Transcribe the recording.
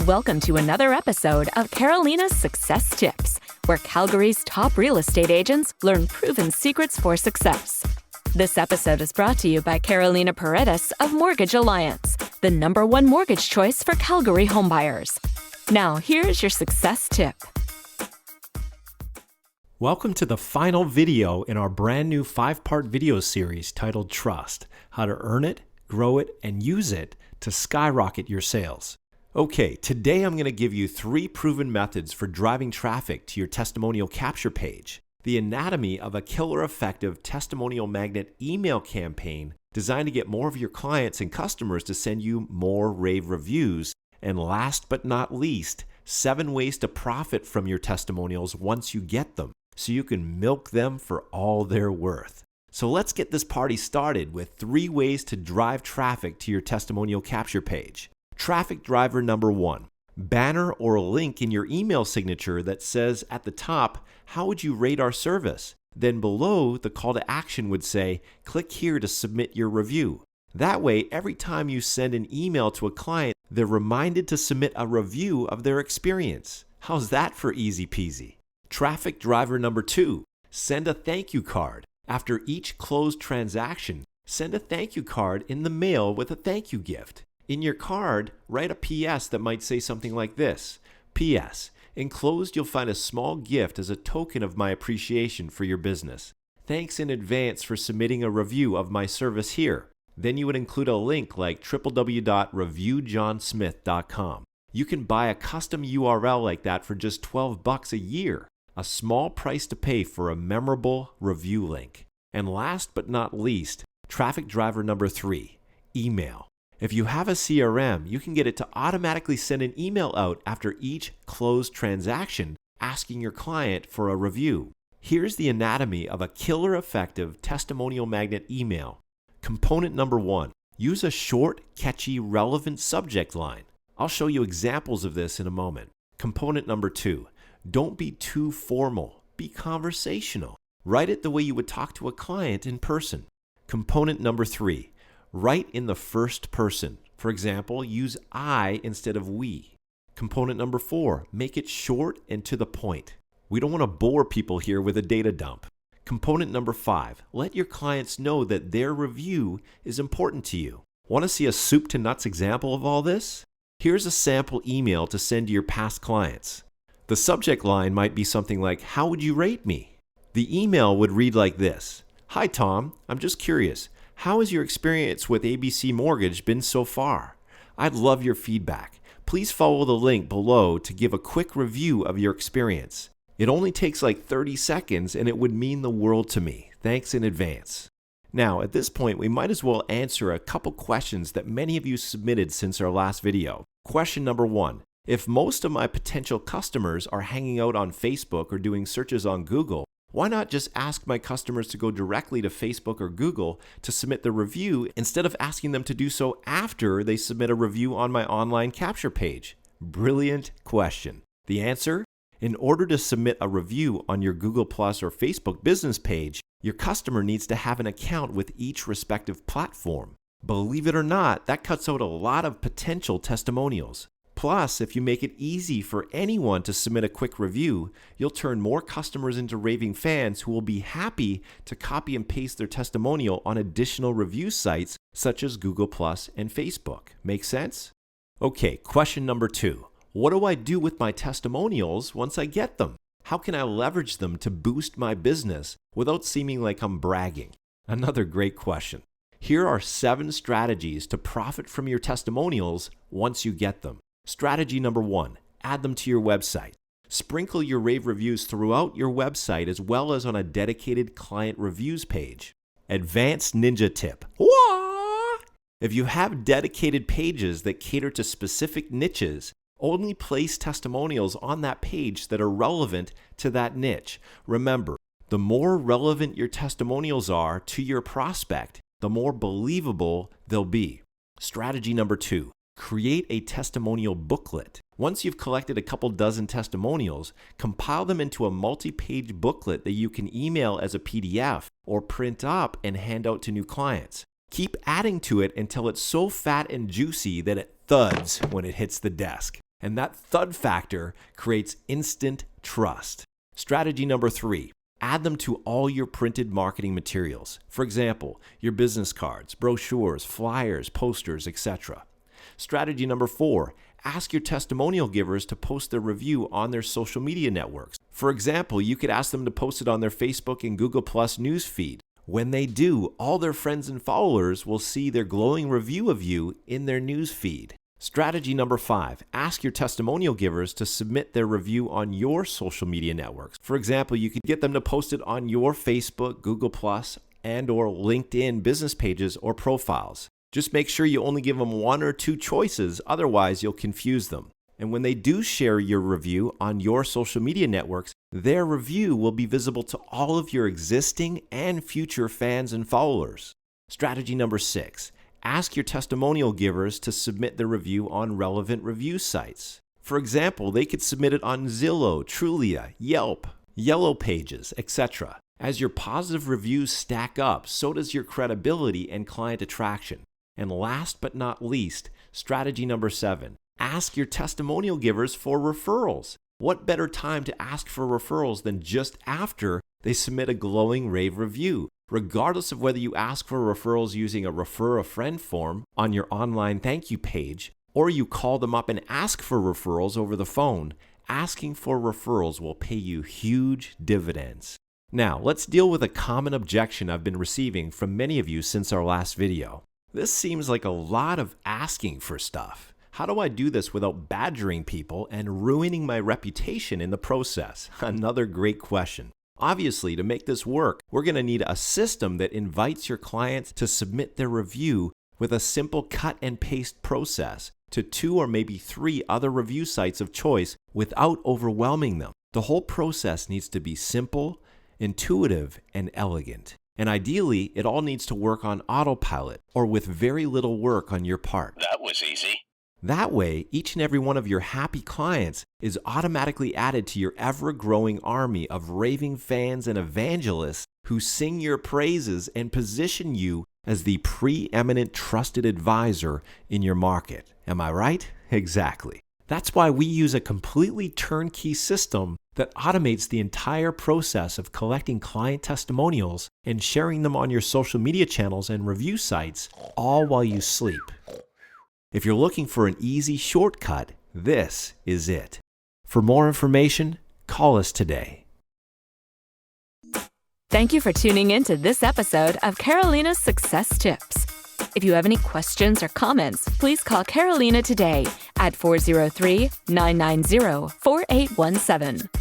Welcome to another episode of Carolina's Success Tips, where Calgary's top real estate agents learn proven secrets for success. This episode is brought to you by Carolina Paredes of Mortgage Alliance, the #1 mortgage choice for Calgary homebuyers. Now, here's your success tip. Welcome to the final video in our brand new 5-part video series titled Trust: How to Earn It, Grow It, and Use It to Skyrocket Your Sales. Okay, today I'm going to give you 3 proven methods for driving traffic to your testimonial capture page. The anatomy of a killer effective testimonial magnet email campaign designed to get more of your clients and customers to send you more rave reviews. And last but not least, 7 ways to profit from your testimonials once you get them, so you can milk them for all they're worth. So let's get this party started with 3 ways to drive traffic to your testimonial capture page. Traffic driver number 1, banner or a link in your email signature that says at the top, how would you rate our service? Then below, the call to action would say, click here to submit your review. That way, every time you send an email to a client, they're reminded to submit a review of their experience. How's that for easy peasy? Traffic driver number 2, send a thank you card. After each closed transaction, send a thank you card in the mail with a thank you gift. In your card, write a PS that might say something like this: PS, enclosed you'll find a small gift as a token of my appreciation for your business. Thanks in advance for submitting a review of my service here. Then you would include a link like www.reviewjohnsmith.com. You can buy a custom URL like that for just $12 a year, a small price to pay for a memorable review link. And last but not least, traffic driver number 3, email. If you have a CRM, you can get it to automatically send an email out after each closed transaction asking your client for a review. Here's the anatomy of a killer effective testimonial magnet email. Component number 1, use a short, catchy, relevant subject line. I'll show you examples of this in a moment. Component number 2, don't be too formal, be conversational. Write it the way you would talk to a client in person. Component number 3, write in the first person. For example, use I instead of we. Component number 4, make it short and to the point. We don't want to bore people here with a data dump. Component number 5, let your clients know that their review is important to you. Want to see a soup to nuts example of all this? Here's a sample email to send to your past clients. The subject line might be something like, how would you rate me? The email would read like this: Hi Tom, I'm just curious. How has your experience with ABC Mortgage been so far? I'd love your feedback. Please follow the link below to give a quick review of your experience. It only takes like 30 seconds and it would mean the world to me. Thanks in advance. Now, at this point, we might as well answer a couple questions that many of you submitted since our last video. Question number 1. If most of my potential customers are hanging out on Facebook or doing searches on Google, why not just ask my customers to go directly to Facebook or Google to submit the review instead of asking them to do so after they submit a review on my online capture page? Brilliant question. The answer? In order to submit a review on your Google Plus or Facebook business page, your customer needs to have an account with each respective platform. Believe it or not, that cuts out a lot of potential testimonials. Plus, if you make it easy for anyone to submit a quick review, you'll turn more customers into raving fans who will be happy to copy and paste their testimonial on additional review sites such as Google Plus and Facebook. Make sense? Okay, question number 2. What do I do with my testimonials once I get them? How can I leverage them to boost my business without seeming like I'm bragging? Another great question. Here are 7 strategies to profit from your testimonials once you get them. Strategy number 1, add them to your website. Sprinkle your rave reviews throughout your website as well as on a dedicated client reviews page. Advanced ninja tip. Wah! If you have dedicated pages that cater to specific niches, only place testimonials on that page that are relevant to that niche. Remember, the more relevant your testimonials are to your prospect, the more believable they'll be. Strategy number 2, create a testimonial booklet. Once you've collected a couple dozen testimonials, compile them into a multi-page booklet that you can email as a PDF or print up and hand out to new clients. Keep adding to it until it's so fat and juicy that it thuds when it hits the desk. And that thud factor creates instant trust. Strategy number 3, add them to all your printed marketing materials. For example, your business cards, brochures, flyers, posters, etc. Strategy number 4, ask your testimonial givers to post their review on their social media networks. For example, you could ask them to post it on their Facebook and Google Plus news feed. When they do, all their friends and followers will see their glowing review of you in their news feed. Strategy number 5, ask your testimonial givers to submit their review on your social media networks. For example, you could get them to post it on your Facebook, Google Plus, and or LinkedIn business pages or profiles. Just make sure you only give them 1 or 2 choices, otherwise you'll confuse them. And when they do share your review on your social media networks, their review will be visible to all of your existing and future fans and followers. Strategy number 6, ask your testimonial givers to submit their review on relevant review sites. For example, they could submit it on Zillow, Trulia, Yelp, Yellow Pages, etc. As your positive reviews stack up, so does your credibility and client attraction. And last but not least, strategy number 7, ask your testimonial givers for referrals. What better time to ask for referrals than just after they submit a glowing rave review? Regardless of whether you ask for referrals using a refer a friend form on your online thank you page, or you call them up and ask for referrals over the phone, asking for referrals will pay you huge dividends. Now, let's deal with a common objection I've been receiving from many of you since our last video. This seems like a lot of asking for stuff. How do I do this without badgering people and ruining my reputation in the process? Another great question. Obviously, to make this work, we're going to need a system that invites your clients to submit their review with a simple cut and paste process to 2 or maybe 3 other review sites of choice without overwhelming them. The whole process needs to be simple, intuitive, and elegant. And ideally, it all needs to work on autopilot or with very little work on your part. That was easy. That way, each and every one of your happy clients is automatically added to your ever-growing army of raving fans and evangelists who sing your praises and position you as the preeminent trusted advisor in your market. Am I right? Exactly. That's why we use a completely turnkey system that automates the entire process of collecting client testimonials and sharing them on your social media channels and review sites, all while you sleep. If you're looking for an easy shortcut, this is it. For more information, call us today. Thank you for tuning in to this episode of Carolina's Success Tips. If you have any questions or comments, please call Carolina today at 403-990-4817.